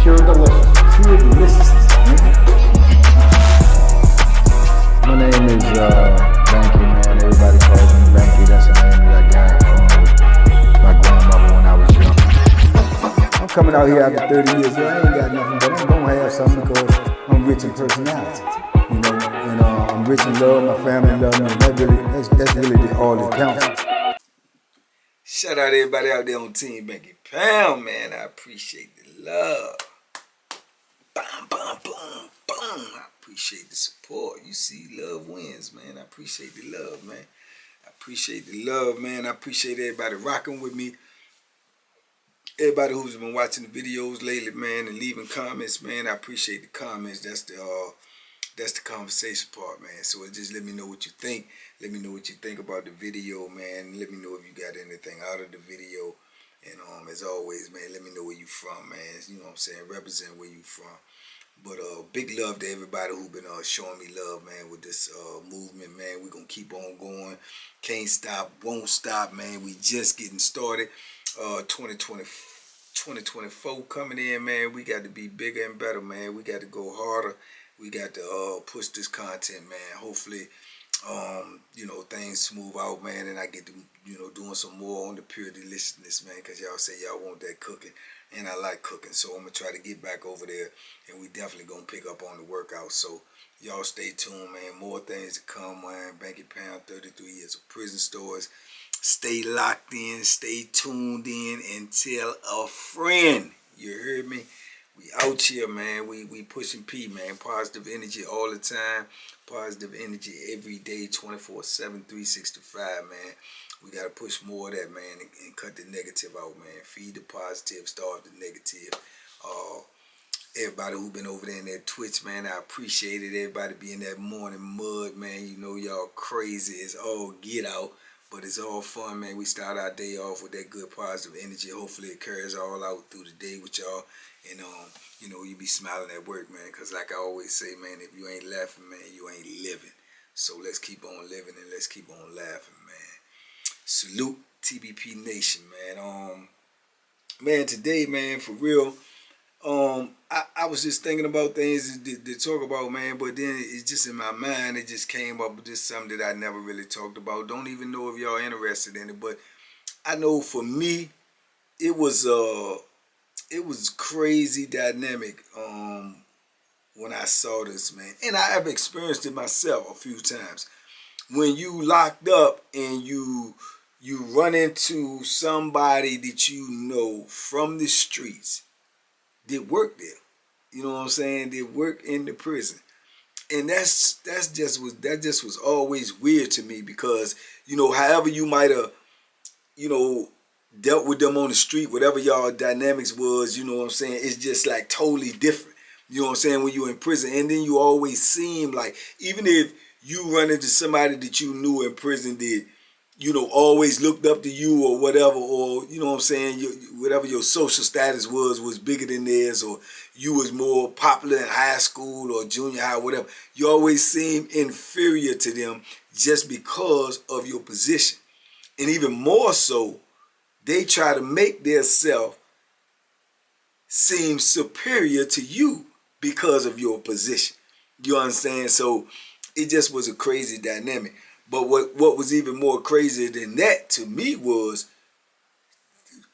pure delicious. Pure deliciousness, man. My name is Banky, man. Everybody calls me Banky. That's the name that I got from my grandmother when I was young. I'm coming out here after 30 years. I ain't got nothing, but I'm gonna have something because I'm rich in personality. You know, and I'm rich in love. My family love me. That's really all that counts. Shout out everybody out there on Team Banky Pound, man. I appreciate the love. Boom, boom, boom, boom. I appreciate the support. You see, love wins, man. I appreciate the love, man. I appreciate the love, man. I appreciate everybody rocking with me. Everybody who's been watching the videos lately, man, and leaving comments, man. I appreciate the comments. That's the conversation part, man. So just let me know what you think. Let me know what you think about the video, man. Let me know if you got anything out of the video. And as always, man, let me know where you from, man. You know what I'm saying? Represent where you from. But big love to everybody who been showing me love, man, with this movement, man. We're going to keep on going. Can't stop, won't stop, man. We just getting started. 2024 coming in, man. We got to be bigger and better, man. We got to go harder. We got to push this content, man. Hopefully, you know, things smooth out, man, and I get to, you know, doing some more on the pure deliciousness, man, because y'all say y'all want that cooking, and I like cooking, so I'm going to try to get back over there, and we definitely going to pick up on the workout, so y'all stay tuned, man. More things to come, man. Banky Pound, 33 years of prison stories. Stay locked in, stay tuned in, and tell a friend. You heard me? We out here, man. We pushing P, man. Positive energy all the time. Positive energy every day, 24/7, 365, man. We got to push more of that, man, and cut the negative out, man. Feed the positive, starve the negative. Everybody who been over there in that Twitch, man, I appreciate it. Everybody be in that morning mud, man. You know y'all crazy. It's all get out. But it's all fun, man. We start our day off with that good positive energy. Hopefully it carries all out through the day with y'all. And, you know, you be smiling at work, man. Because like I always say, man, if you ain't laughing, man, you ain't living. So let's keep on living and let's keep on laughing, man. Salute TBP Nation, man. Man, today, man, for real, I was just thinking about things to talk about, man, but then it's just in my mind, it just came up with just something that I never really talked about. Don't even know if y'all interested in it, but I know for me, it was crazy dynamic when I saw this, man. And I have experienced it myself a few times. When you locked up and you run into somebody that you know from the streets that work there. You know what I'm saying? They work in the prison. And that just was always weird to me because, you know, however you might have, you know, dealt with them on the street, whatever y'all dynamics was, you know what I'm saying, it's just like totally different. You know what I'm saying, when you're in prison. And then you always seem like, even if you run into somebody that you knew in prison that, you know, always looked up to you or whatever, or, you know what I'm saying, whatever your social status was bigger than theirs, or you was more popular in high school or junior high, whatever, you always seem inferior to them just because of your position. And even more so, they try to make their self seem superior to you because of your position. You understand? So it just was a crazy dynamic. But what was even more crazy than that to me was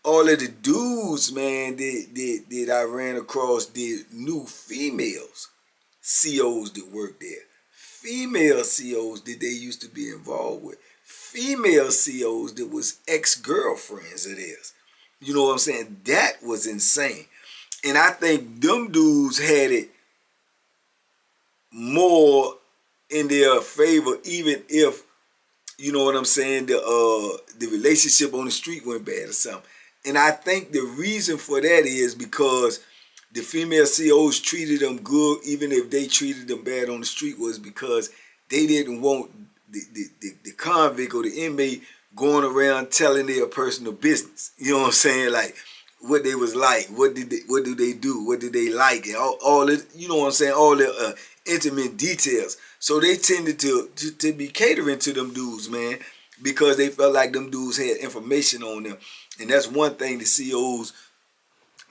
all of the dudes, man, that I ran across, the new females, COs that work there. Female COs that they used to be involved with. Female COs that was ex-girlfriends of theirs. You know what I'm saying? That was insane. And I think them dudes had it more in their favor, even if, you know what I'm saying, the relationship on the street went bad or something. And I think the reason for that is because the female COs treated them good, even if they treated them bad on the street, was because they didn't want the convict or the inmate going around telling their personal business. You know what I'm saying? Like what they was like, what do they do, what did they like, and all it, you know what I'm saying, all the intimate details. So they tended to be catering to them dudes, man, because they felt like them dudes had information on them. And that's one thing the COs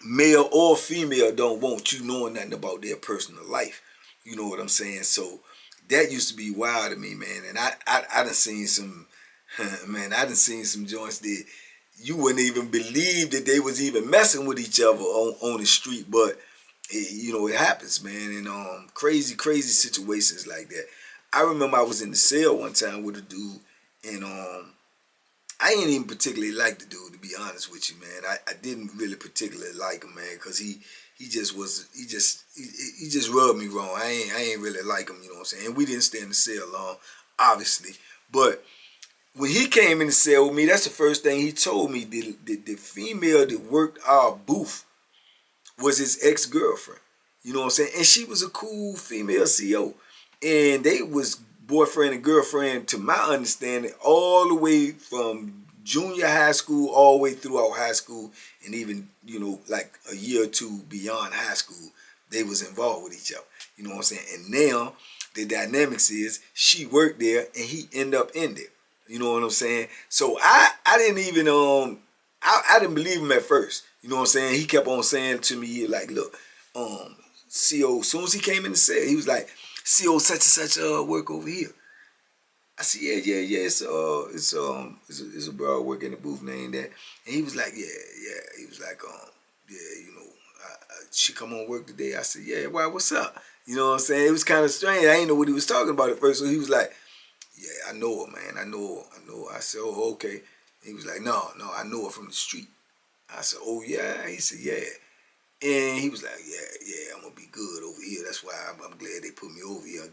male or female don't want you knowing nothing about their personal life. You know what I'm saying? So that used to be wild to me, man. And I done seen some, man, I done seen some joints that you wouldn't even believe that they was even messing with each other on the street. But, you know, it happens, man. And crazy situations like that. I remember I was in the cell one time with a dude, and I ain't even particularly like the dude, to be honest with you, man. I didn't really particularly like him, man, because he just rubbed me wrong. I ain't really like him, you know what I'm saying? And we didn't stay in the cell long, obviously. But when he came in the cell with me, that's the first thing he told me. The female that worked our booth was his ex-girlfriend. You know what I'm saying? And she was a cool female CO. And they was boyfriend and girlfriend, to my understanding, all the way from junior high school all the way throughout high school, and even, you know, like a year or two beyond high school, they was involved with each other. You know what I'm saying? And now the dynamics is she worked there and he ended up in there. You know what I'm saying? So I didn't even I didn't believe him at first. You know what I'm saying? He kept on saying to me, like, look, CO, as soon as he came in the cell, he was like, CO such and such work over here. I said, yeah, it's a bro working in the booth named that. And he was like, yeah. He was like, yeah, you know, she come on work today. I said, yeah, why, what's up? You know what I'm saying? It was kind of strange. I didn't know what he was talking about at first. So he was like, yeah, I know her, man. I know her. I said, oh, okay. He was like, no, I know her from the street. I said, oh, yeah? He said, yeah. And he was like, yeah, I'm going to be good over here. That's why I'm glad they put me over here.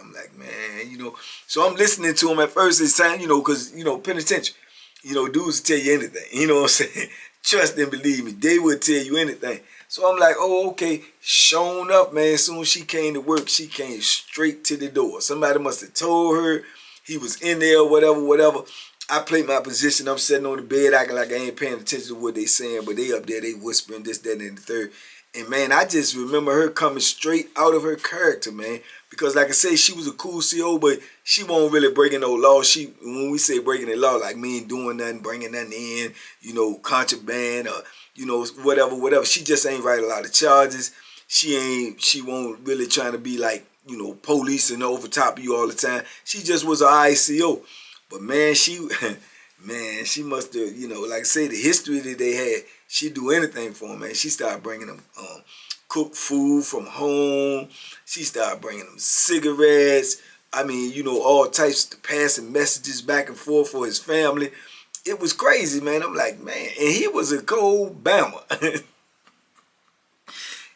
I'm like, man, you know. So I'm listening to him at first. It's time, you know, because, you know, penitentiary, you know, dudes will tell you anything. You know what I'm saying? Trust and believe me. They would tell you anything. So I'm like, oh, okay. Shown up, man. As soon as she came to work, she came straight to the door. Somebody must have told her he was in there, whatever. I played my position. I'm sitting on the bed acting like I ain't paying attention to what they saying, but they up there, they whispering this, that, and the third. And, man, I just remember her coming straight out of her character, man. Because, like I say, she was a cool CO, but she won't really breaking no law. When we say breaking the law, like me ain't doing nothing, bringing nothing in, you know, contraband or, you know, whatever. She just ain't write a lot of charges. She won't really trying to be like, you know, policing over top of you all the time. She just was an ICO. But man, she must have, you know, like I say, the history that they had, she'd do anything for them, man. She started bringing them cooked food from home. She started bringing them cigarettes. I mean, you know, all types of passing messages back and forth for his family. It was crazy, man. I'm like, man, and he was a cold Bama.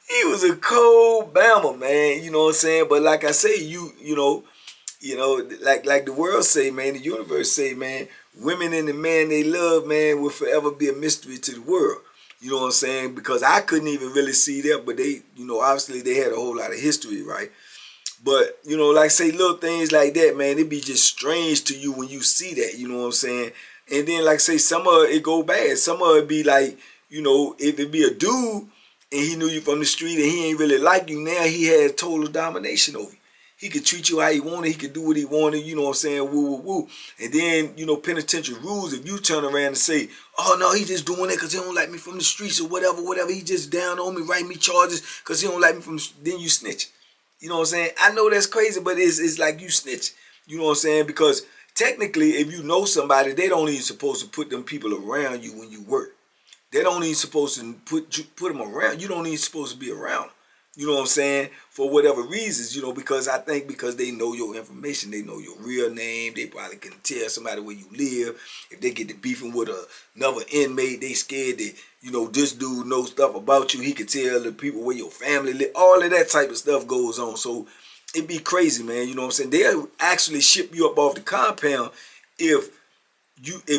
He was a cold Bama, man. You know what I'm saying? But like I say, you know, like the world say, man, the universe say, man, women and the man they love, man, will forever be a mystery to the world. You know what I'm saying? Because I couldn't even really see that, but they, you know, obviously they had a whole lot of history, right? But, you know, like say little things like that, man, it be just strange to you when you see that, you know what I'm saying? And then like say some of it go bad. Some of it be like, you know, if it be a dude and he knew you from the street and he ain't really like you, now he had total domination over you. He could treat you how he wanted. He could do what he wanted. You know what I'm saying? Woo. And then, you know, penitentiary rules, if you turn around and say, oh, no, he just doing it because he don't like me from the streets or whatever. He just down on me, write me charges because he don't like me from the then you snitch. You know what I'm saying? I know that's crazy, but it's like you snitch. You know what I'm saying? Because technically, if you know somebody, they don't even supposed to put them people around you when you work. They don't even supposed to put them around. You don't even supposed to be around them. You know what I'm saying? For whatever reasons, you know, because I think because they know your information, they know your real name, they probably can tell somebody where you live. If they get to beefing with another inmate, they scared that, you know, this dude knows stuff about you. He could tell the people where your family live. All of that type of stuff goes on. So it'd be crazy, man. You know what I'm saying? They'll actually ship you up off the compound if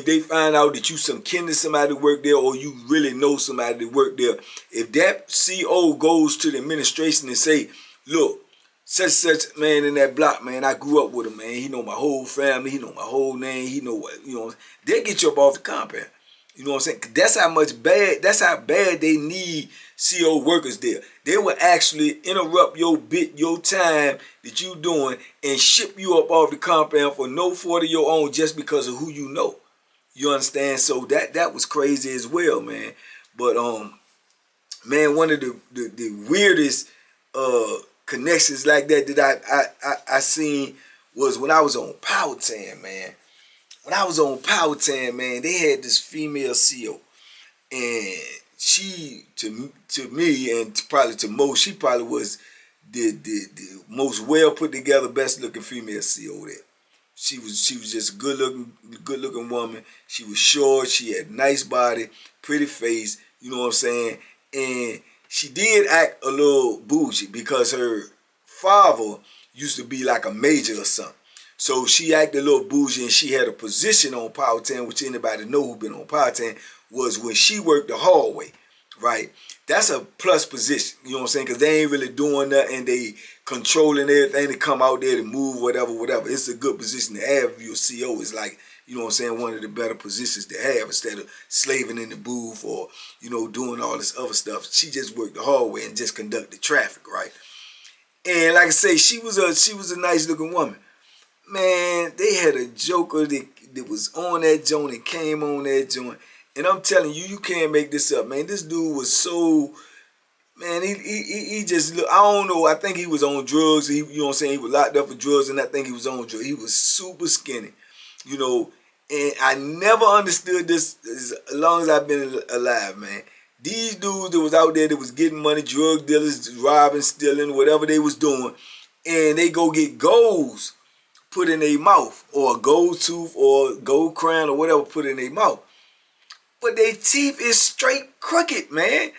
they find out that you some kin to somebody that work there or you really know somebody that work there. If that CO goes to the administration and say, look, such man in that block, man, I grew up with him, man. He know my whole family. He know my whole name. He know what, you know. They get you up off the compound. You know what I'm saying? That's how bad they need CO workers there. They will actually interrupt your time that you doing and ship you up off the compound for no fault of your own just because of who you know. You understand? So that was crazy as well, man. But man, one of the weirdest connections like that I seen was when I was on Powhatan, man. When I was on Powhatan, man, they had this female CO, and she to me and probably to most, she probably was the most well put together, best looking female CO there. She was just a good looking woman. She was short. She had nice body, pretty face. You know what I'm saying? And she did act a little bougie because her father used to be like a major or something. So she acted a little bougie, and she had a position on Powhatan, which anybody know who been on Powhatan, was when she worked the hallway, right? That's a plus position, you know what I'm saying? Because they ain't really doing nothing. They controlling everything to come out there to move, whatever. It's a good position to have if you're a CO. It's like, you know what I'm saying, one of the better positions to have instead of slaving in the booth or, you know, doing all this other stuff. She just worked the hallway and just conducted traffic, right? And like I say, she was a nice looking woman. Man, they had a joker that was on that joint and came on that joint. And I'm telling you, you can't make this up, man. This dude was so, man, he just, I don't know, I think he was on drugs. You know what I'm saying? He was locked up for drugs, and I think he was on drugs. He was super skinny, you know. And I never understood this as long as I've been alive, man. These dudes that was out there that was getting money, drug dealers, robbing, stealing, whatever they was doing, and they go get golds put in their mouth, or a gold tooth or gold crown or whatever put in their mouth. But their teeth is straight crooked, man.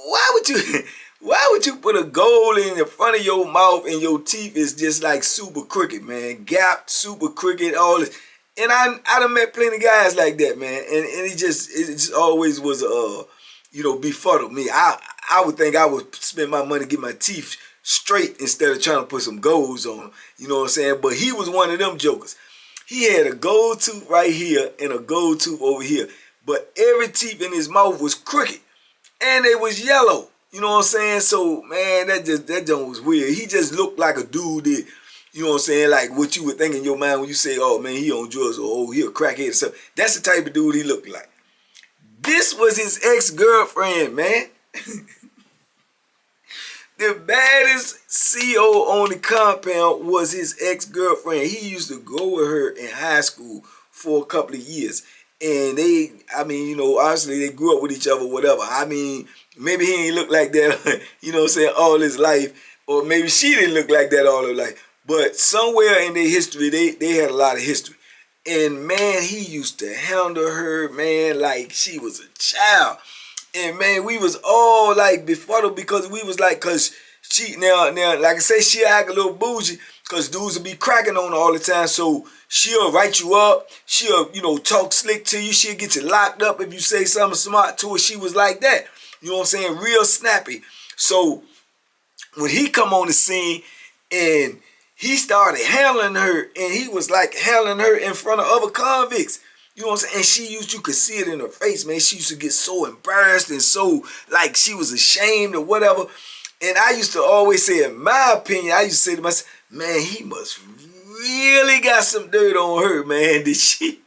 Why would you put a gold in the front of your mouth and your teeth is just like super crooked, man? Gapped, super crooked, all this. And I done met plenty of guys like that, man. And it just always was you know, befuddled me. I would think I would spend my money to get my teeth straight instead of trying to put some golds on them. You know what I'm saying? But he was one of them jokers. He had a gold tooth right here and a gold tooth over here. But every teeth in his mouth was crooked. And they was yellow. You know what I'm saying? So, man, that joke was weird. He just looked like a dude that, you know what I'm saying, like what you would think in your mind when you say, oh, man, he on drugs, or oh, he a crackhead or something. That's the type of dude he looked like. This was his ex-girlfriend, man. The baddest CO on the compound was his ex-girlfriend. He used to go with her in high school for a couple of years. And they, I mean, you know, obviously they grew up with each other, whatever. I mean, maybe he ain't look like that, you know what I'm saying, all his life. Or maybe she didn't look like that all her life. But somewhere in their history, they had a lot of history. And, man, he used to handle her, man, like she was a child. And, man, we was all, like, befuddled because we was like, because she, now, like I say, she act a little bougie because dudes will be cracking on her all the time. So she'll write you up. She'll, you know, talk slick to you. She'll get you locked up if you say something smart to her. She was like that. You know what I'm saying? Real snappy. So when he come on the scene and he started handling her, and he was like handling her in front of other convicts. You know what I'm saying? And you could see it in her face, man. She used to get so embarrassed and so like she was ashamed or whatever. And I used to always say, in my opinion, I used to say to myself, man, he must really got some dirt on her, man. Did she?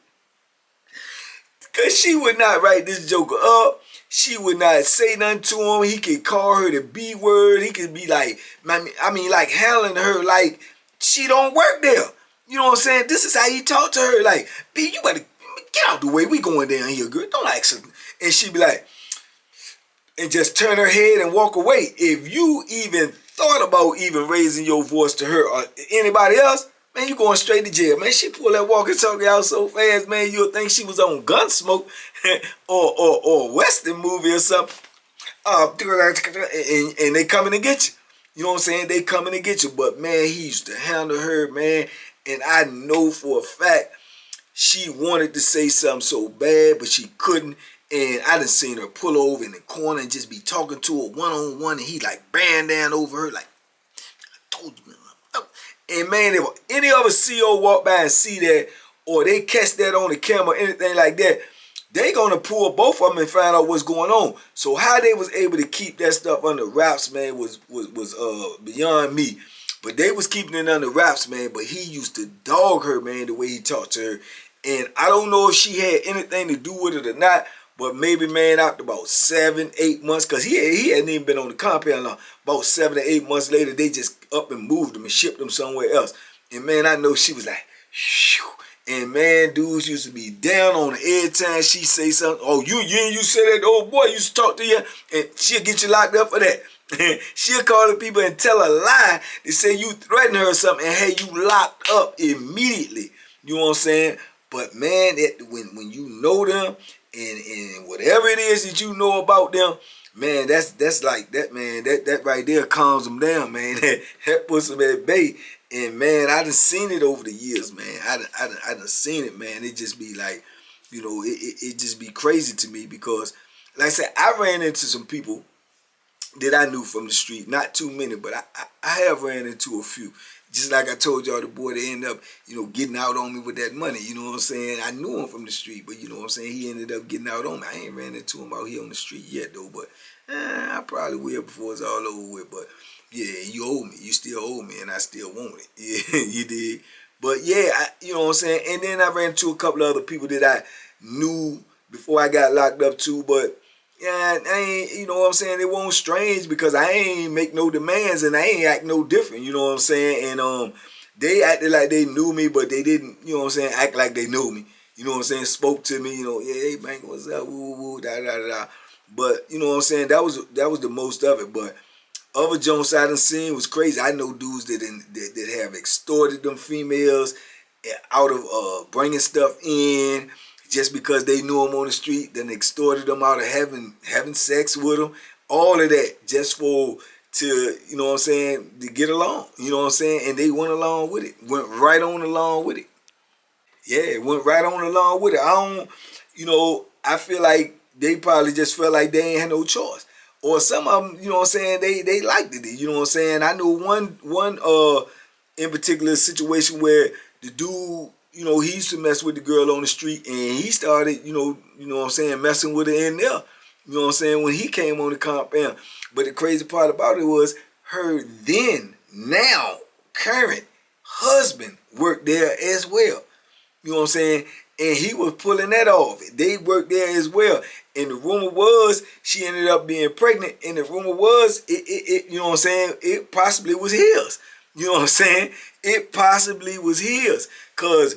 Because she would not write this joker up. She would not say nothing to him. He could call her the B word. He could be like, I mean, like handling her like she don't work there. You know what I'm saying? This is how he talked to her. Like, B, you better get out the way. We going down here, girl. Don't ask her. And she'd be like, and just turn her head and walk away. If you even thought about even raising your voice to her or anybody else, man, you going straight to jail. Man, she pulled that walkie-talkie out so fast, man, you'll think she was on Gunsmoke or a Western movie or something. And they coming to get you. You know what I'm saying? They coming to get you. But, man, he used to handle her, man. And I know for a fact she wanted to say something so bad, but she couldn't. And I done seen her pull over in the corner and just be talking to her one-on-one. And he like band down over her like, I told you, man. And, man, if any other CO walk by and see that, or they catch that on the camera or anything like that, they gonna pull both of them and find out what's going on. So how they was able to keep that stuff under wraps, man, was beyond me. But they was keeping it under wraps, man. But he used to dog her, man, the way he talked to her. And I don't know if she had anything to do with it or not. But maybe, man, after about 7, 8 months, because he hadn't even been on the compound long. About 7 to 8 months later, they just up and moved him and shipped him somewhere else. And man, I know she was like, shoo. And man, dudes used to be down on her every time she say something. Oh, you say that the old boy used to talk to you, and she'll get you locked up for that. She'll call the people and tell a lie. They say you threatened her or something and had you locked up immediately. You know what I'm saying? But man, when you know them and whatever it is that you know about them, man, that's like that, man. That right there calms them down, man. That puts them at bay. And man, I done seen it over the years, man. I done seen it, man. It just be like, you know, it just be crazy to me because, like I said, I ran into some people that I knew from the street. Not too many, but I have ran into a few. Just like I told y'all, the boy that ended up, you know, getting out on me with that money. You know what I'm saying? I knew him from the street, but you know what I'm saying? He ended up getting out on me. I ain't ran into him out here on the street yet, though, but I probably will before it's all over with. But yeah, you owe me. You still owe me, and I still want it. Yeah, you did. But yeah, you know what I'm saying? And then I ran into a couple of other people that I knew before I got locked up too, but yeah, I ain't, you know what I'm saying? It wasn't strange because I ain't make no demands and I ain't act no different, you know what I'm saying? And they acted like they knew me, but they didn't, you know what I'm saying, act like they knew me. You know what I'm saying? Spoke to me, you know, yeah, hey, Bank, what's up? Woo, woo, woo, da, da, da, da. But, you know what I'm saying? That was the most of it. But other Jones I done seen was crazy. I know dudes that have extorted them females out of bringing stuff in just because they knew them on the street, then extorted them out of having sex with them. All of that just to, you know what I'm saying, to get along. You know what I'm saying? And they went along with it. Went right on along with it. Yeah, went right on along with it. I don't, you know, I feel like they probably just felt like they ain't had no choice. Or some of them, you know what I'm saying, they liked it. You know what I'm saying? I know one in particular situation where the dude, you know, he used to mess with the girl on the street and he started, you know what I'm saying, messing with her in there. You know what I'm saying, when he came on the compound. But the crazy part about it was her now current husband worked there as well. You know what I'm saying? And he was pulling that off. They worked there as well. And the rumor was she ended up being pregnant. And the rumor was, it you know what I'm saying, it possibly was his. You know what I'm saying? It possibly was his. Because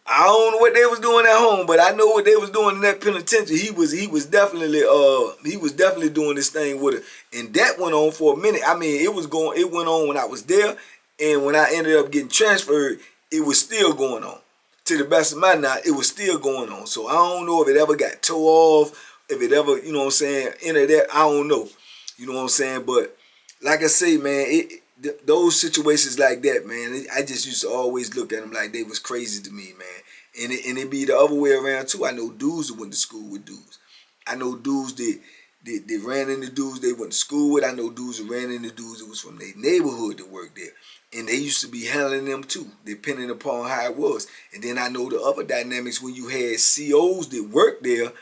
I don't know what they was doing at home, but I know what they was doing in that penitentiary. He was definitely doing this thing with her. And that went on for a minute. I mean, it went on when I was there, and when I ended up getting transferred, it was still going on. To the best of my knowledge, it was still going on. So I don't know if it ever got tore off, if it ever, you know what I'm saying, entered that, I don't know. You know what I'm saying? But like I say, man, those situations like that, man, I just used to always look at them like they was crazy to me, man. And it be the other way around too. I know dudes that went to school with dudes. I know dudes that ran into dudes they went to school with. I know dudes that ran into dudes that was from their neighborhood that worked there. And they used to be handling them too, depending upon how it was. And then I know the other dynamics when you had COs that worked there,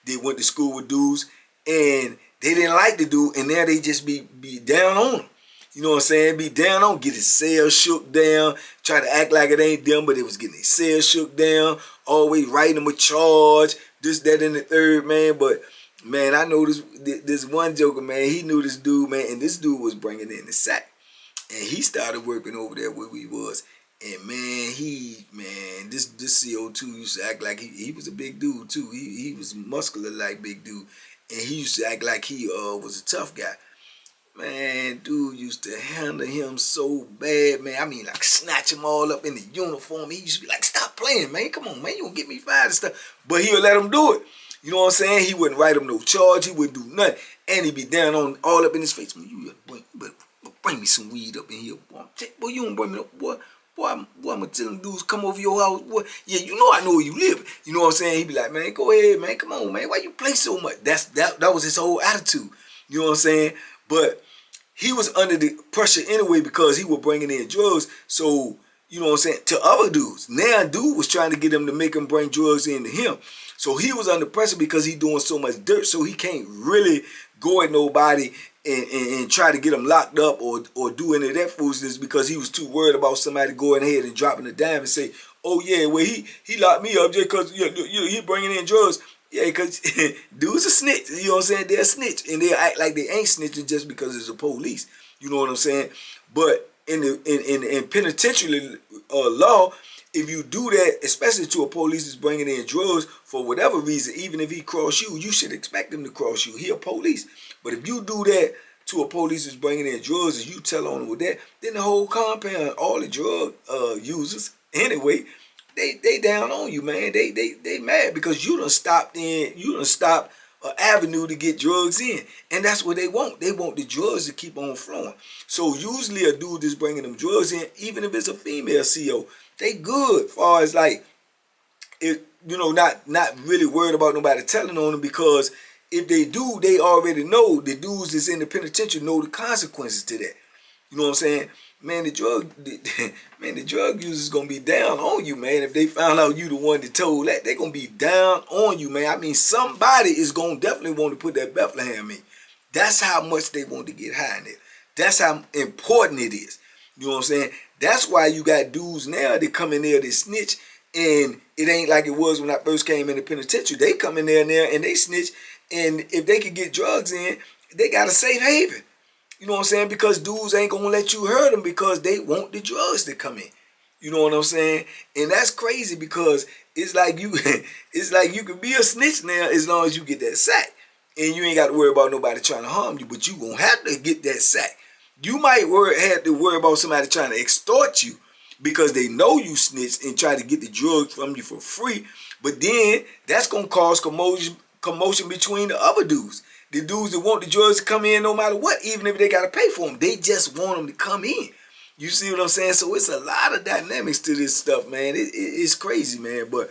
they went to school with dudes, and they didn't like the dude, and now they just be down on them. You know what I'm saying? Be down on, get his cell shook down, try to act like it ain't them, but it was getting his cell shook down, always writing them a charge, this, that, and the third, man. But, man, I know this one joker, man, he knew this dude, man, and this dude was bringing in the sack. And he started working over there where we was. And, man, this CO2 used to act like he was a big dude, too. He was muscular like big dude. And he used to act like he was a tough guy. Man, dude used to handle him so bad, man. I mean, like, snatch him all up in the uniform. He used to be like, stop playing, man. Come on, man. You gonna get me fired and stuff. But he'll let him do it. You know what I'm saying? He wouldn't write him no charge. He wouldn't do nothing. And he'd be down on all up in his face. Man, you better bring me some weed up in here. Boy, you don't bring me no, boy, I'm gonna tell them dudes, come over your house. Boy, yeah, you know I know where you live. You know what I'm saying? He'd be like, man, go ahead, man. Come on, man. Why you play so much? That was his whole attitude. You know what I'm saying? But he was under the pressure anyway because he was bringing in drugs. So, you know what I'm saying, to other dudes. Now, dude was trying to get him to make him bring drugs into him. So he was under pressure because he doing so much dirt. So he can't really go at nobody and try to get him locked up or do any of that foolishness because he was too worried about somebody going ahead and dropping a dime and say, oh yeah, well he locked me up just because he bringing in drugs. Yeah, because dudes are snitch. You know what I'm saying? They're snitch. And they act like they ain't snitching just because it's the police. You know what I'm saying? But in penitentiary law, if you do that, especially to a police that's bringing in drugs for whatever reason, even if he cross you, you should expect him to cross you. He a police. But if you do that to a police that's bringing in drugs and you tell on him with that, then the whole compound, all the drug users, anyway, they down on you, man. They mad because you done stopped an avenue to get drugs in, and that's what they want. They want the drugs to keep on flowing. So usually a dude that's bringing them drugs in, even if it's a female CO, they good. As far as like, it, you know, not really worried about nobody telling on them, because if they do, they already know, the dudes that's in the penitentiary know the consequences to that. You know what I'm saying? Man, the drug users gonna be down on you, man. If they found out you the one that told that, they gonna be down on you, man. I mean, somebody is gonna definitely want to put that Bethlehem in. That's how much they want to get high in it. That's how important it is. You know what I'm saying? That's why you got dudes now that come in there, they snitch, and it ain't like it was when I first came in the penitentiary. They come in there now and they snitch, and if they could get drugs in, they got a safe haven. You know what I'm saying? Because dudes ain't gonna let you hurt them because they want the drugs to come in. You know what I'm saying? And that's crazy, because it's like you can be a snitch now as long as you get that sack. And you ain't got to worry about nobody trying to harm you, but you gonna have to get that sack. You might have to worry about somebody trying to extort you because they know you snitched and try to get the drugs from you for free. But then that's gonna cause commotion between the other dudes. The dudes that want the drugs to come in no matter what, even if they got to pay for them. They just want them to come in. You see what I'm saying? So it's a lot of dynamics to this stuff, man. It's crazy, man. But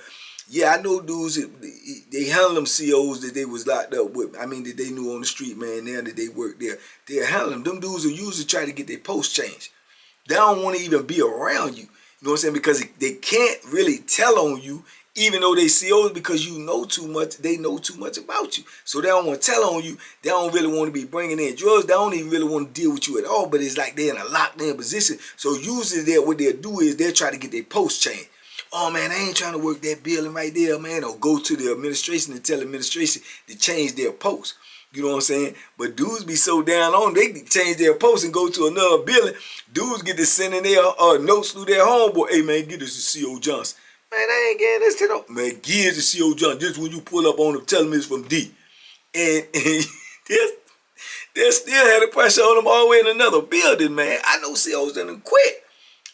yeah, I know dudes, they handle them COs that they was locked up with. I mean, that they knew on the street, man, now that they work there. They're handling them. Them dudes will usually try to get their post changed. They don't want to even be around you. You know what I'm saying? Because they can't really tell on you, even though they COs, because you know too much. They know too much about you. So they don't want to tell on you. They don't really want to be bringing in drugs. They don't even really want to deal with you at all. But it's like they're in a locked in position. So usually what they'll do is they'll try to get their post changed. Oh man, I ain't trying to work that building right there, man. Or go to the administration and tell the administration to change their post. You know what I'm saying? But dudes be so down on, they change their post and go to another building. Dudes get to sending their notes through their homeboy. Hey man, get this to CO Johnson. Man, I ain't getting this to them. Man, give it to CO Johnson. Just when you pull up on them, tell them it's from D. And they still had the pressure on them all the way in another building, man. I know COs done quit.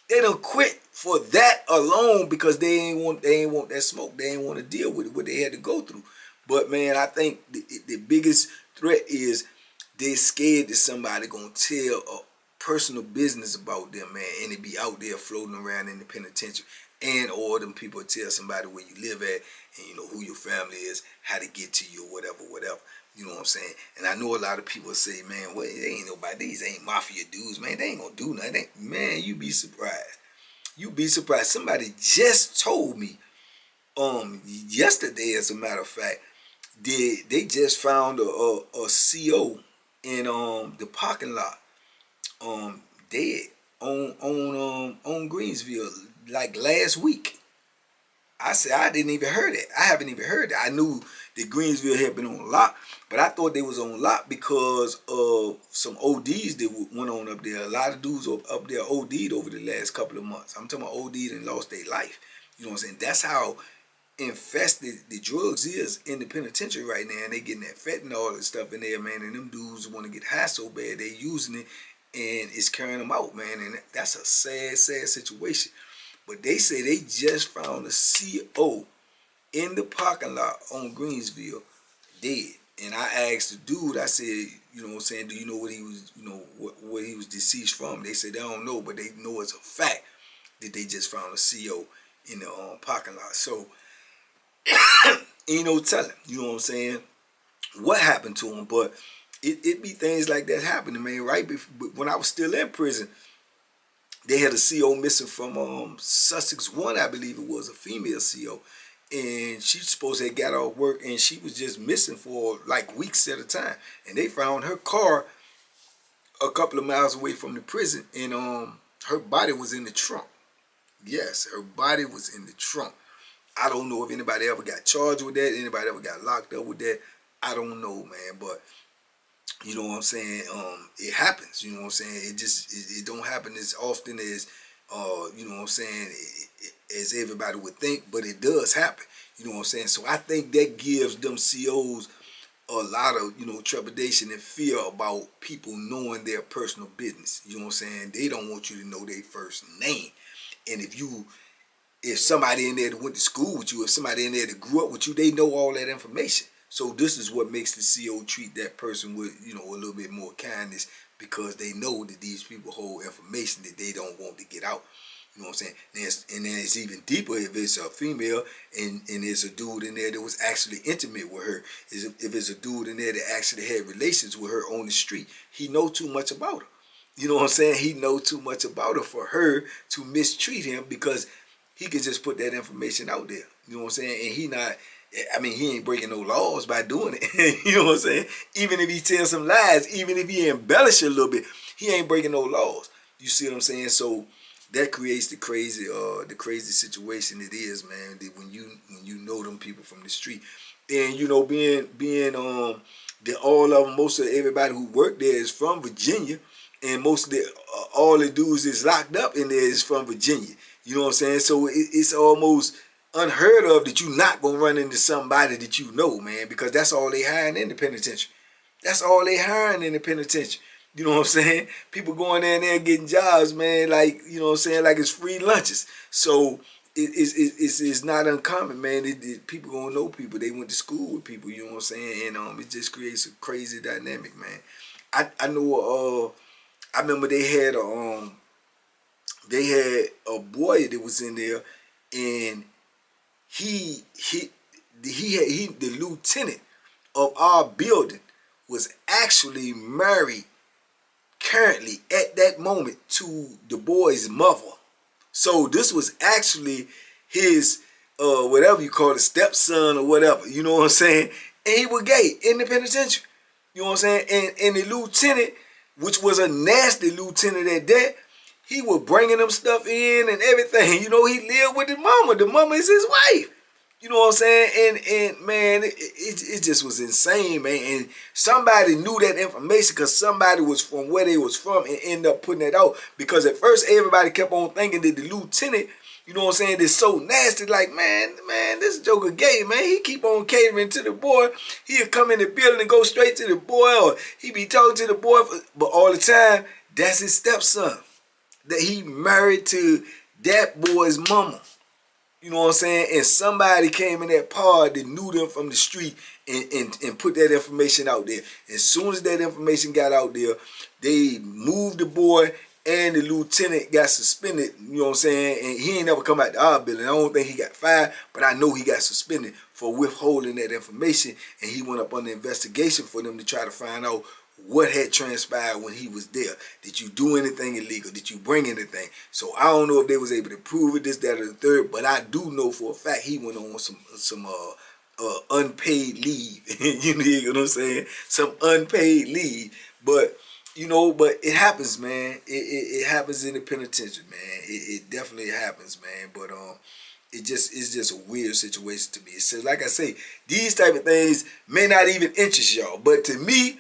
They done quit for that alone because they ain't want that smoke. They ain't want to deal with it, what they had to go through. But man, I think the biggest threat is they're scared that somebody gonna tell a personal business about them, man, and it be out there floating around in the penitentiary. And or them people tell somebody where you live at, and you know who your family is, how to get to you, or whatever. You know what I'm saying? And I know a lot of people say, man, well, they ain't nobody, these ain't mafia dudes, man. They ain't gonna do nothing. Man, you be surprised. You be surprised. Somebody just told me, yesterday, as a matter of fact, they just found a CO in the parking lot, dead on Greensville, like last week. I said I didn't even heard it. I haven't even heard it. I knew that Greensville had been on lock, but I thought they was on lock because of some ODs that went on up there. A lot of dudes up there OD'd over the last couple of months. I'm talking about OD'd and lost their life. You know what I'm saying? That's how infested the drugs is in the penitentiary right now, and they getting that fentanyl and stuff in there, man. And them dudes want to get high so bad they using it, and it's carrying them out, man. And that's a sad situation. But they say they just found a CO in the parking lot on Greensville, dead. And I asked the dude, I said, you know what I'm saying, do you know what he was, what he was deceased from? They said they don't know, but they know it's a fact that they just found a CO in the parking lot. So, ain't no telling, you know what I'm saying, what happened to him. But it be things like that happening, man. Right before, when I was still in prison, they had a CO missing from Sussex 1, I believe it was, a female CO. And she supposed to have got off work, and she was just missing for like weeks at a time. And they found her car a couple of miles away from the prison, and her body was in the trunk. Yes, her body was in the trunk. I don't know if anybody ever got charged with that, anybody ever got locked up with that. I don't know, man, but you know what I'm saying? It happens. You know what I'm saying? It don't happen as often as you know what I'm saying, as everybody would think, but it does happen. You know what I'm saying? So I think that gives them COs a lot of, you know, trepidation and fear about people knowing their personal business. You know what I'm saying? They don't want you to know their first name. And if somebody in there that went to school with you, if somebody in there that grew up with you, they know all that information. So this is what makes the CO treat that person with, you know, a little bit more kindness, because they know that these people hold information that they don't want to get out. You know what I'm saying? And then it's even deeper if it's a female and there's a dude in there that was actually intimate with her. If it's a dude in there that actually had relations with her on the street, he know too much about her. You know what I'm saying? He know too much about her for her to mistreat him, because he could just put that information out there. You know what I'm saying? And he ain't breaking no laws by doing it. You know what I'm saying? Even if he tells some lies, even if he embellish a little bit, he ain't breaking no laws. You see what I'm saying? So that creates the crazy situation it is, man. That when you know them people from the street, and you know, being all of them, most of everybody who worked there is from Virginia, and most of all the dudes is locked up in there is from Virginia. You know what I'm saying? So it's almost unheard of that you not gonna run into somebody that you know, man, because that's all they hiring in the penitentiary. That's all they hiring in the penitentiary. You know what I'm saying? People going in there getting jobs, man, like, you know what I'm saying, like it's free lunches. So it's not uncommon, man. People gonna know people. They went to school with people, you know what I'm saying? And it just creates a crazy dynamic, man. I know I remember they had a boy that was in there, and the lieutenant of our building was actually married currently at that moment to the boy's mother. So this was actually his whatever you call it, stepson or whatever, you know what I'm saying? And he was gay in the penitentiary. You know what I'm saying? And the lieutenant, which was a nasty lieutenant at that, he was bringing them stuff in and everything. You know, he lived with the mama. The mama is his wife. You know what I'm saying? And man, it just was insane, man. And somebody knew that information, because somebody was from where they was from and ended up putting that out. Because at first everybody kept on thinking that the lieutenant, you know what I'm saying, is so nasty. Like, man, this joker gay, man. He keep on catering to the boy. He'll come in the building and go straight to the boy, or he be talking to the boy. But all the time, that's his stepson that he married to that boy's mama. You know what I'm saying? And somebody came in that pod that knew them from the street and put that information out there. As soon as that information got out there, they moved the boy, and the lieutenant got suspended, you know what I'm saying? And he ain't never come out to our building. I don't think he got fired, but I know he got suspended for withholding that information, and he went up on the investigation for them to try to find out what had transpired when he was there. Did you do anything illegal? Did you bring anything? So I don't know if they was able to prove it, this, that, or the third, but I do know for a fact he went on some unpaid leave. You know what I'm saying? Some unpaid leave. But you know, but it happens, man. It happens in the penitentiary, man. It definitely happens, man. But it's just a weird situation to me. So like I say, these type of things may not even interest y'all, but to me,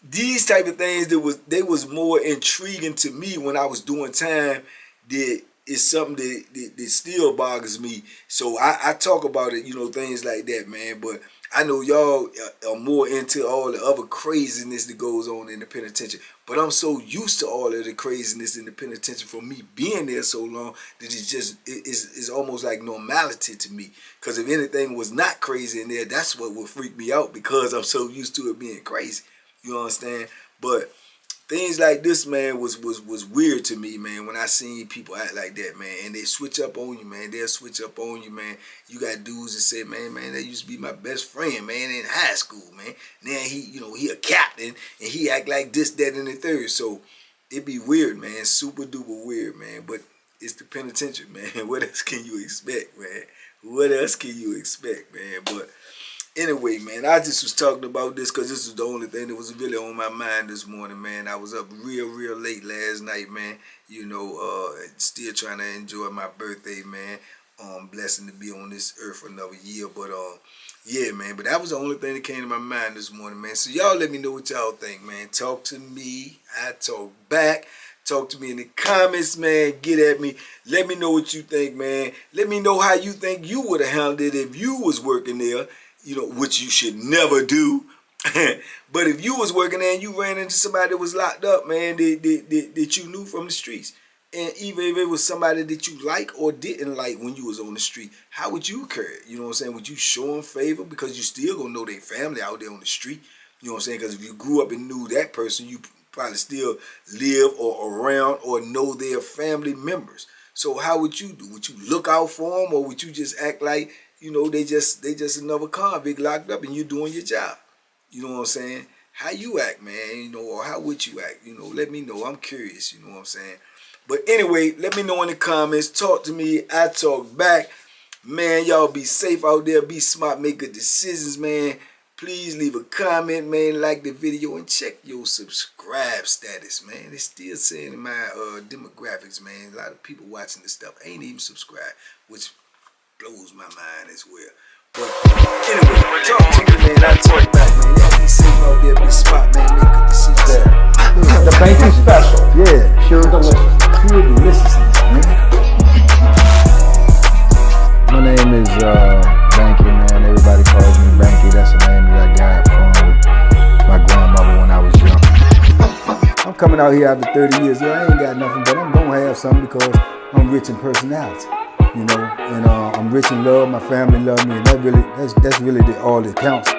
these type of things they was more intriguing to me when I was doing time. That is something that still boggles me. So I talk about it, you know, things like that, man. But I know y'all are more into all the other craziness that goes on in the penitentiary. But I'm so used to all of the craziness in the penitentiary from me being there so long that it's almost like normality to me. Because if anything was not crazy in there, that's what would freak me out, because I'm so used to it being crazy. You understand? But things like this, man, was weird to me, man, when I seen people act like that, man. And they switch up on you, man. They'll switch up on you, man. You got dudes that say, man, that used to be my best friend, man, in high school, man. Now he a captain, and he act like this, that, and the third. So it be weird, man. Super duper weird, man. But it's the penitentiary, man. What else can you expect, man? What else can you expect, man? But anyway, man, I just was talking about this because this was the only thing that was really on my mind this morning, man. I was up real late last night, man. You know, still trying to enjoy my birthday, man. blessing to be on this earth for another year. But yeah, man. But that was the only thing that came to my mind this morning, man. So y'all let me know what y'all think, man. Talk to me. I talk back. Talk to me in the comments, man. Get at me. Let me know what you think, man. Let me know how you think you would have handled it if you was working there, you know, which you should never do. But if you was working there and you ran into somebody that was locked up, man, that you knew from the streets, and even if it was somebody that you like or didn't like when you was on the street, how would you carry it? You know what I'm saying? Would you show them favor because you still gonna know their family out there on the street? You know what I'm saying? Because if you grew up and knew that person, you probably still live or around or know their family members. So how would you do? Would you look out for them, or would you just act like, you know, they just another convict locked up and you doing your job? You know what I'm saying? How you act, man, you know, or how would you act? You know, let me know. I'm curious, you know what I'm saying? But anyway, let me know in the comments. Talk to me. I talk back. Man, y'all be safe out there. Be smart. Make good decisions, man. Please leave a comment, man. Like the video and check your subscribe status, man. It's still saying in my demographics, man, a lot of people watching this stuff ain't even subscribed, which blows my mind as well. But anyway, talk to me, man. I talk back, man. Y'all be safe out there. Be smart, man. Make good decisions. The Banky special. Yeah. Pure delicious. Pure deliciousness, man. My name is Banky, man. Everybody calls me Banky. That's the name that I got from my grandmother when I was young. I'm coming out here after 30 years. Yeah, I ain't got nothing, but I'm gonna have something because I'm rich in personality, you know, and I'm rich in love. My family love me, and that's really all that counts.